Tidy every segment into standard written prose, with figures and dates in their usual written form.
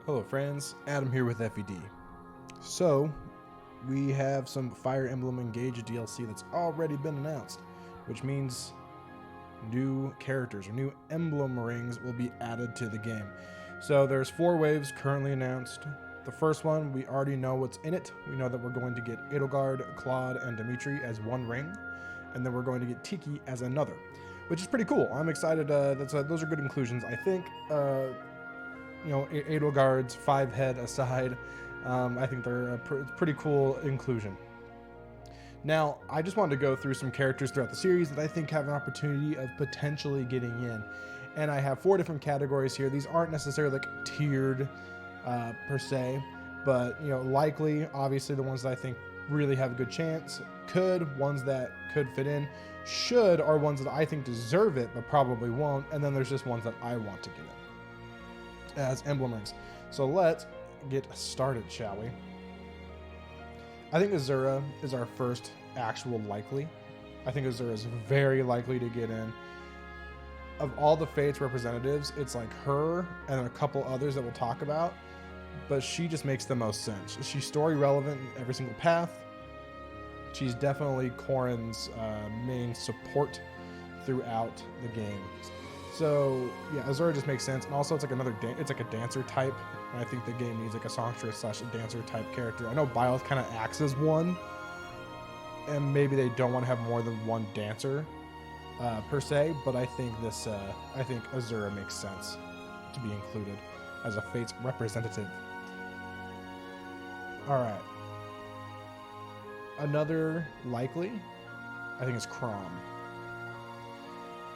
Hello friends, Adam here with FED. So, we have some Fire Emblem Engage DLC that's already been announced, which means new characters or new emblem rings will be added to the game. So there's 4 waves currently announced. The first one, we already know what's in it. We know that we're going to get Edelgard, Claude, and Dimitri as one ring, and then we're going to get Tiki as another, which is pretty cool. I'm excited. Those are good inclusions. I think Edelgard's 5 head aside, I think they're a pretty cool inclusion. Now, I just wanted to go through some characters throughout the series that I think have an opportunity of potentially getting in. And I have 4 different categories here. These aren't necessarily like tiered per se, but likely, obviously the ones that I think really have a good chance, ones that could fit in, should are ones that I think deserve it but probably won't, and then there's just ones that I want to get in as emblem rings. So let's get started, shall we? I think Azura is our first actual likely. I think Azura is very likely to get in. Of all the Fates representatives, it's like her and a couple others that we'll talk about, but she just makes the most sense. She's story relevant in every single path. She's definitely Corrin's main support throughout the game. So yeah, Azura just makes sense, and also it's like it's like a dancer type. And I think the game needs like a songstress / dancer type character. I know Byleth kind of acts as one, and maybe they don't want to have more than one dancer per se. But I think I think Azura makes sense to be included as a Fates representative. All right, another likely, I think, is Chrom.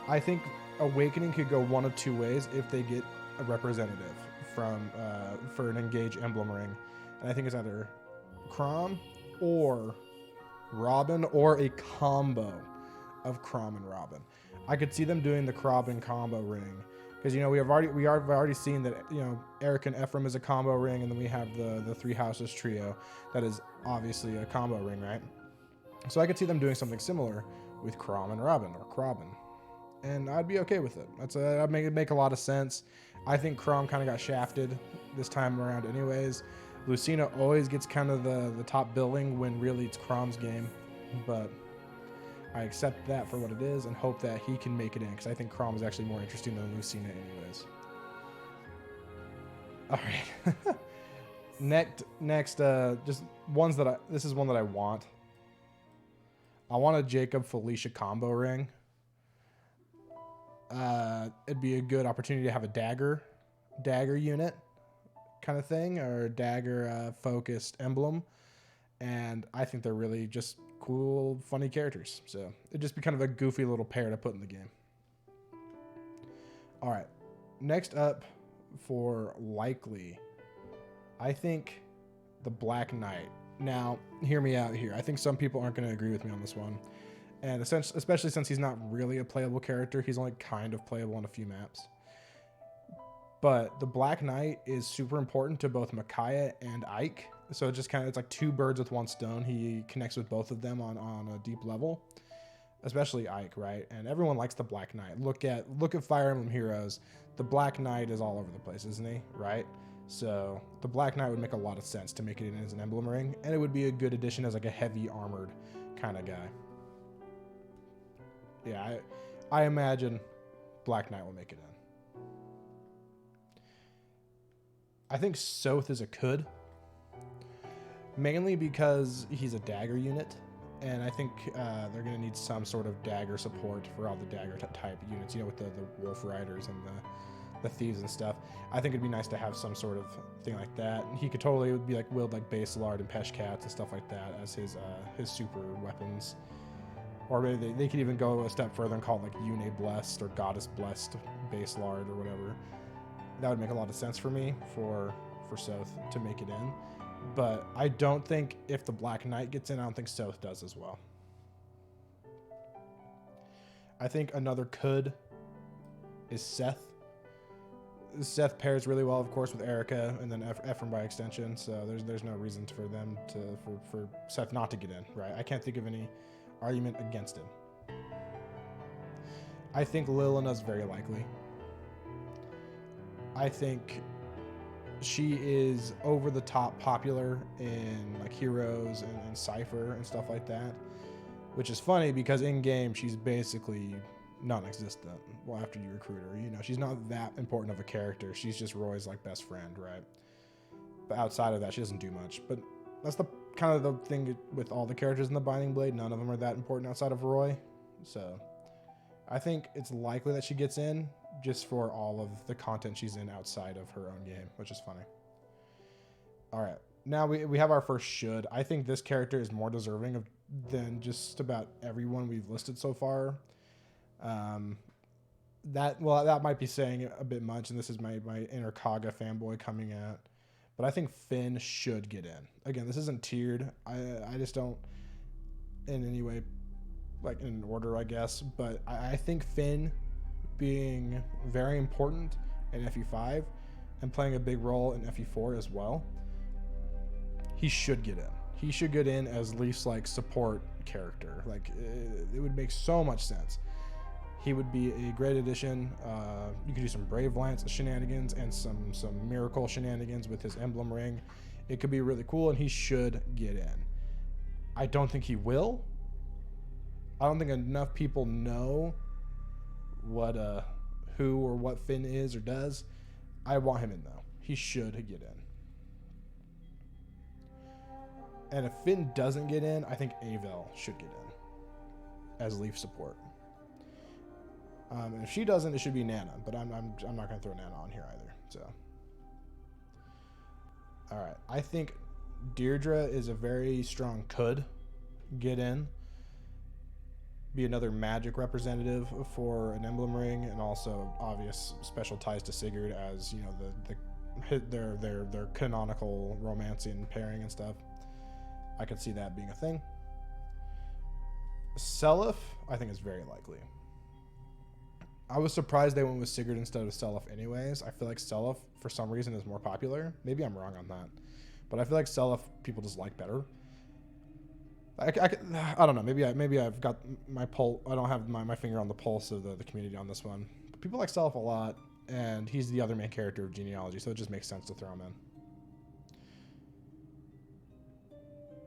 I think Awakening could go one of 2 ways if they get a representative for an Engage emblem ring, and I think it's either Chrom or Robin, or a combo of Chrom and Robin. I could see them doing the Robin combo ring because we've already seen that Eric and Ephraim is a combo ring, and then we have the 3 Houses trio that is obviously a combo ring, right? So I could see them doing something similar with Chrom and Robin, or Robin, and I'd be okay with it. That'd make a lot of sense. I think Chrom kind of got shafted this time around anyways. Lucina always gets kind of the top billing when really it's Chrom's game, but I accept that for what it is and hope that he can make it in, because I think Chrom is actually more interesting than Lucina anyways. All right. Next, just ones that this is one that I want. I want a Jacob Felicia combo ring. It'd be a good opportunity to have a dagger unit kind of thing, or dagger focused emblem, and I think they're really just cool, funny characters. So it'd just be kind of a goofy little pair to put in the game. All right, next up for likely, I think the Black Knight. Now, hear me out here. I think some people aren't going to agree with me on this one. And especially since he's not really a playable character, he's only kind of playable on a few maps. But the Black Knight is super important to both Micaiah and Ike. So it's like 2 birds with 1 stone. He connects with both of them on a deep level, especially Ike, right? And everyone likes the Black Knight. Look at Fire Emblem Heroes. The Black Knight is all over the place, isn't he? Right? So the Black Knight would make a lot of sense to make it in as an emblem ring, and it would be a good addition as like a heavy armored kind of guy. Yeah, I imagine Black Knight will make it in. I think Soth is a could, mainly because he's a dagger unit, and I think they're going to need some sort of dagger support for all the dagger type units, with the wolf riders and the thieves and stuff. I think it'd be nice to have some sort of thing like that. He could totally be like wield like Base Lard and Peshcats and stuff like that as his super weapons. Or maybe they could even go a step further and call it like Yune Blessed or Goddess Blessed Base Lard or whatever. That would make a lot of sense for me for Soth to make it in. But I don't think if the Black Knight gets in, I don't think Soth does as well. I think another could is Seth. Seth pairs really well, of course, with Erica and then Ephraim by extension. So there's no reason for them for Seth not to get in, right? I can't think of any argument against him. I think Lilina's very likely. I think she is over the top popular in like Heroes and Cypher and stuff like that, which is funny because in game she's basically non-existent. Well, after you recruit her, you know, she's not that important of a character. She's just Roy's like best friend, right? But outside of that, she doesn't do much. But that's the kind of the thing with all the characters in the Binding Blade. None of them are that important outside of Roy. So I think it's likely that she gets in just for all of the content she's in outside of her own game, which is funny. All right, now we have our first should. I think this character is more deserving of than just about everyone we've listed so far. That might be saying a bit much, and this is my inner Kaga fanboy coming out. But I think Finn should get in. Again, this isn't tiered. I just don't in any way like in an order, I guess. But I think Finn being very important in FE5 and playing a big role in FE4 as well, he should get in. He should get in as Leaf's like support character. Like it would make so much sense. He would be a great addition. You could do some Brave Lance shenanigans and some miracle shenanigans with his emblem ring. It could be really cool, and he should get in. I don't think he will. I don't think enough people know what who or what Finn is or does. I want him in though. He should get in. And if Finn doesn't get in, I think Avel should get in as Leaf support. And if she doesn't, it should be Nana. But I'm not going to throw Nana on here either. So, all right. I think Deirdre is a very strong could get in. Be another magic representative for an emblem ring, and also obvious special ties to Sigurd as, you know, their canonical romancing pairing and stuff. I could see that being a thing. Seliph, I think, is very likely. I was surprised they went with Sigurd instead of Seliph anyways. I feel like Seliph, for some reason, is more popular. Maybe I'm wrong on that. But I feel like Seliph people just like better. I don't know. Maybe I've got my pulse. I don't have my finger on the pulse of the community on this one. But people like Seliph a lot, and he's the other main character of Genealogy, so it just makes sense to throw him in.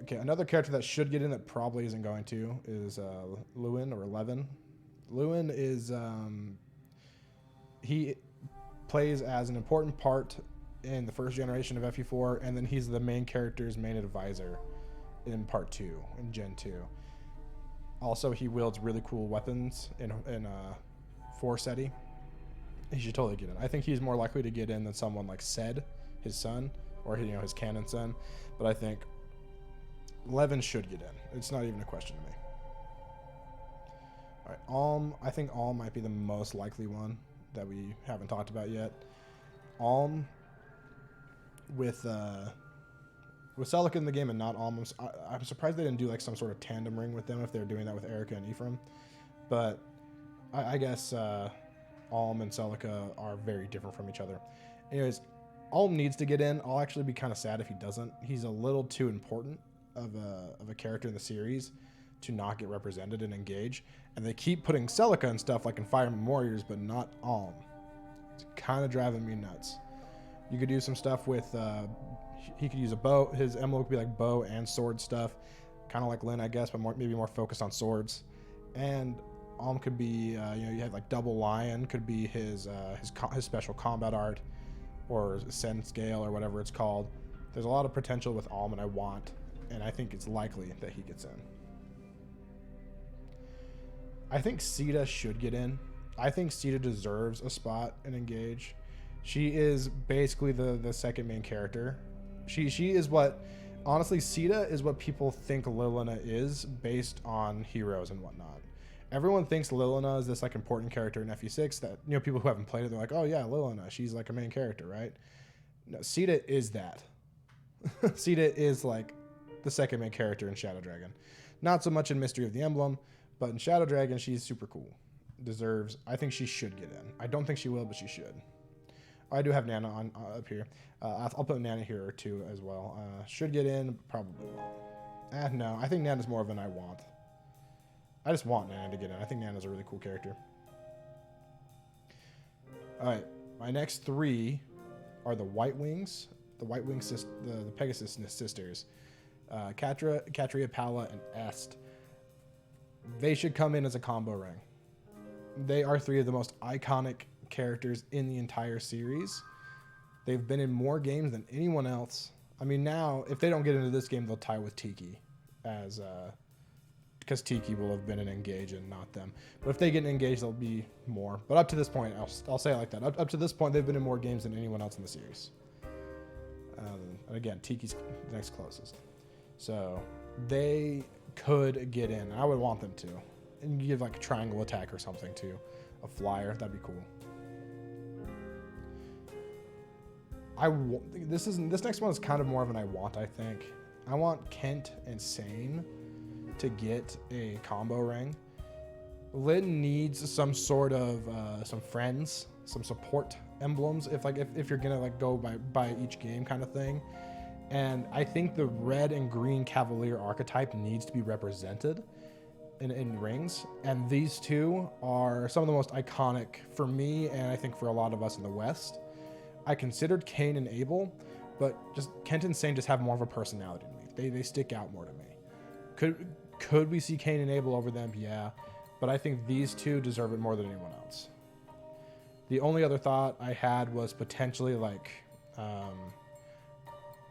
Okay, another character that should get in that probably isn't going to is Lewin or Levin. Lewin is he plays as an important part in the first generation of FE4, and then he's the main character's main advisor in part 2, in Gen 2. Also, he wields really cool weapons in Forseti. He should totally get in. I think he's more likely to get in than someone like Ced, his son, or his canon son. But I think Levin should get in. It's not even a question to me. All right, Alm. I think Alm might be the most likely one that we haven't talked about yet. Alm with Celica in the game and not Alm. I'm surprised they didn't do like some sort of tandem ring with them if they're doing that with Erica and Ephraim. But I guess Alm and Celica are very different from each other. Anyways, Alm needs to get in. I'll actually be kind of sad if he doesn't. He's a little too important of a character in the series to not get represented and engage. And they keep putting Celica and stuff like in Fire Emblem Warriors, but not Alm. It's kind of driving me nuts. You could do some stuff with, he could use a bow. His emblem could be like bow and sword stuff. Kind of like Lyn, I guess, but maybe more focused on swords. And Alm could be, you had like Double Lion could be his special combat art, or Send Scale or whatever it's called. There's a lot of potential with Alm, and I think it's likely that he gets in. I think Sita should get in. I think Sita deserves a spot in Engage. She is basically the second main character. She is what, honestly, Sita is what people think Lilina is based on Heroes and whatnot. Everyone thinks Lilina is this like important character in FE6 that, people who haven't played it, they're like, oh yeah, Lilina, she's like a main character, right? No, Sita is that. Sita is like the second main character in Shadow Dragon. Not so much in Mystery of the Emblem, but in Shadow Dragon, she's super cool. I think she should get in. I don't think she will, but she should. I do have Nana on up here. I'll put Nana here too as well. Should get in, probably won't. No, I think Nana's more of an I want. I just want Nana to get in. I think Nana's a really cool character. All right, my next 3 are the White Wings, the White Wing the Pegasus sisters, Katria, Pala, and Est. They should come in as a combo ring. They are three of the most iconic characters in the entire series. They've been in more games than anyone else. I mean, now, if they don't get into this game, they'll tie with Tiki, because Tiki will have been an Engage and not them. But if they get an Engage, they'll be more. But up to this point, I'll say it like that. Up to this point, they've been in more games than anyone else in the series. And again, Tiki's the next closest. So they could get in. I would want them to. And give like a triangle attack or something to a flyer. That'd be cool. This next one is kind of more of an I want, I think. I want Kent and Sane to get a combo ring. Lyn needs some sort of some friends, some support emblems if you're gonna like go by each game kind of thing. And I think the red and green Cavalier archetype needs to be represented in rings. And these two are some of the most iconic for me, and I think for a lot of us in the West. I considered Cain and Abel, but just Kent and Sane just have more of a personality to me. They stick out more to me. Could we see Cain and Abel over them? Yeah, but I think these two deserve it more than anyone else. The only other thought I had was potentially like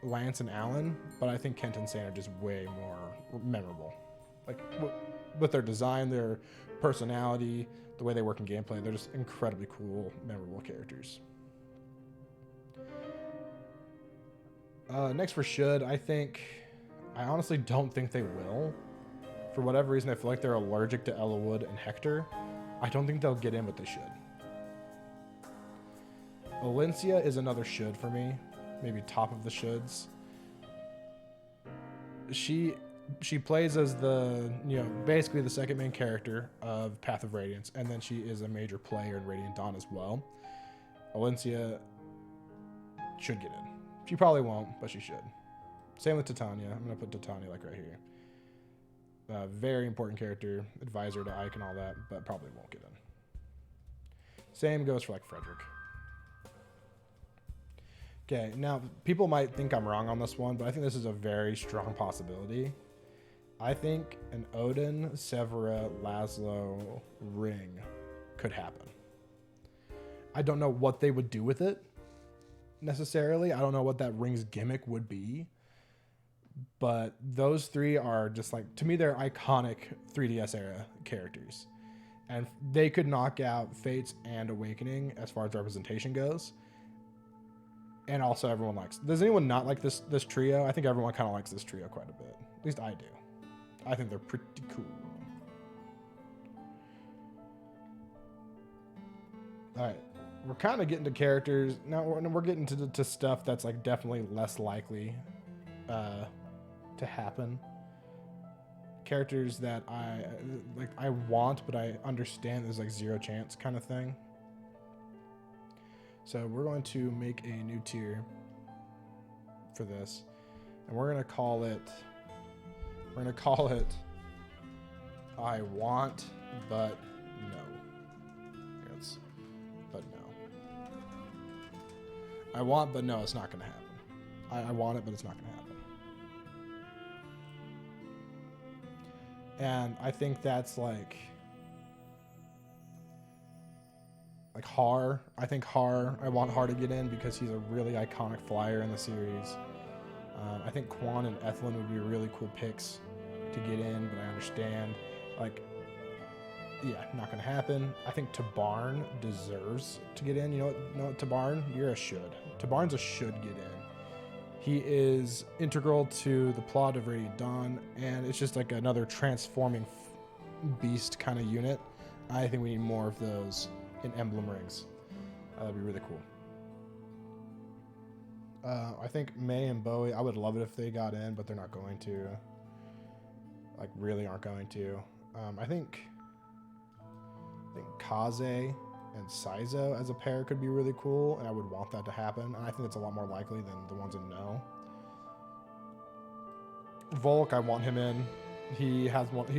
Lance and Alan, but I think Kent and Sane are just way more memorable. Like with their design, their personality, the way they work in gameplay, they're just incredibly cool, memorable characters. Next for should, I honestly don't think they will. For whatever reason, I feel like they're allergic to Ellawood and Hector. I don't think they'll get in, but they should. Valencia is another should for me. Maybe top of the shoulds. She plays as basically the second main character of Path of Radiance, and then she is a major player in Radiant Dawn as well. Valencia should get in. She probably won't, but she should. Same with Titania. I'm going to put Titania like right here. Very important character, advisor to Ike and all that, but probably won't get in. Same goes for like Frederick. Okay, now people might think I'm wrong on this one, but I think this is a very strong possibility. I think an Odin, Severa, Laszlo ring could happen. I don't know what they would do with it necessarily. I don't know what that ring's gimmick would be. But those three are just like, to me, they're iconic 3DS era characters. And they could knock out Fates and Awakening as far as representation goes. And also everyone likes. Does anyone not like this trio? I think everyone kind of likes this trio quite a bit. At least I do. I think they're pretty cool. All right. We're kind of getting to characters. Now we're getting to stuff that's like definitely less likely to happen. Characters that I want, but I understand there's like zero chance kind of thing. So we're going to make a new tier for this, and we're gonna call it I want, but no. But no. I want, but no, it's not gonna happen. I want it, but it's not gonna happen. And I think that's like Har. I think Har, I want Har to get in because he's a really iconic flyer in the series. I think Quan and Ethlyn would be really cool picks to get in, but I understand. Not going to happen. I think Tabarn deserves to get in. You know what, Tabarn? You're a should. Tabarn's a should get in. He is integral to the plot of Radiant Dawn, and it's just like another transforming beast kind of unit. I think we need more of those in Emblem rings. That'd be really cool. I think May and Bowie, I would love it if they got in, but they're not going to. Like, really aren't going to. I think Kaze and Saizo as a pair could be really cool, and I would want that to happen. And I think it's a lot more likely than the ones in No. Volk, I want him in. He's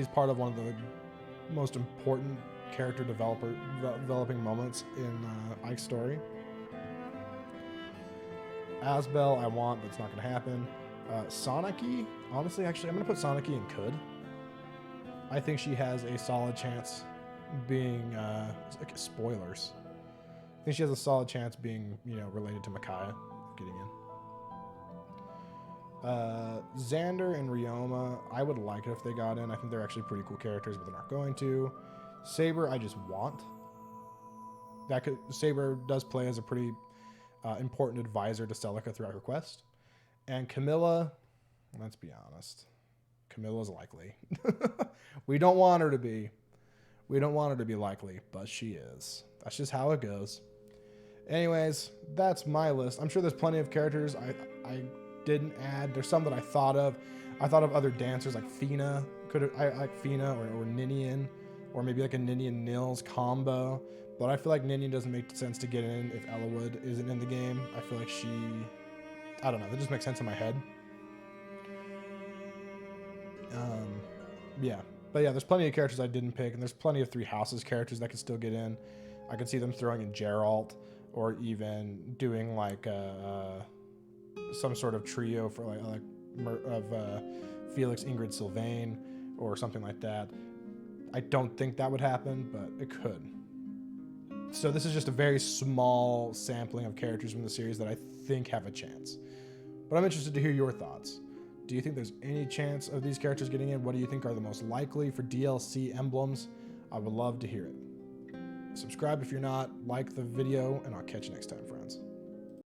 part of one of the most important character developing moments in Ike's story. Asbel I want, but it's not going to happen. Soniki, honestly, actually, I'm going to put Soniki in could. I think she has a solid chance being, like spoilers. I think she has a solid chance being, you know, related to Micaiah getting in. Xander and Ryoma, I would like it if they got in. I think they're actually pretty cool characters, but they're not going to. Saber, I just want. Saber does play as a pretty important advisor to Celica throughout her quest. And Camilla, let's be honest, Camilla's likely. We don't want her to be. We don't want her to be likely, but she is. That's just how it goes. Anyways, that's my list. I'm sure there's plenty of characters I didn't add. There's some that I thought of. I thought of other dancers like Fina. I like Fina or Ninian, or maybe like a Ninian Nils combo. But I feel like Ninian doesn't make sense to get in if Ellawood isn't in the game. I feel like I don't know. That just makes sense in my head. Yeah. But yeah, there's plenty of characters I didn't pick, and there's plenty of Three Houses characters that could still get in. I could see them throwing in Geralt, or even doing like some sort of trio for Felix, Ingrid, Sylvain, or something like that. I don't think that would happen, but it could. So this is just a very small sampling of characters from the series that I think have a chance. But I'm interested to hear your thoughts. Do you think there's any chance of these characters getting in? What do you think are the most likely for DLC emblems? I would love to hear it. Subscribe if you're not, like the video, and I'll catch you next time, friends.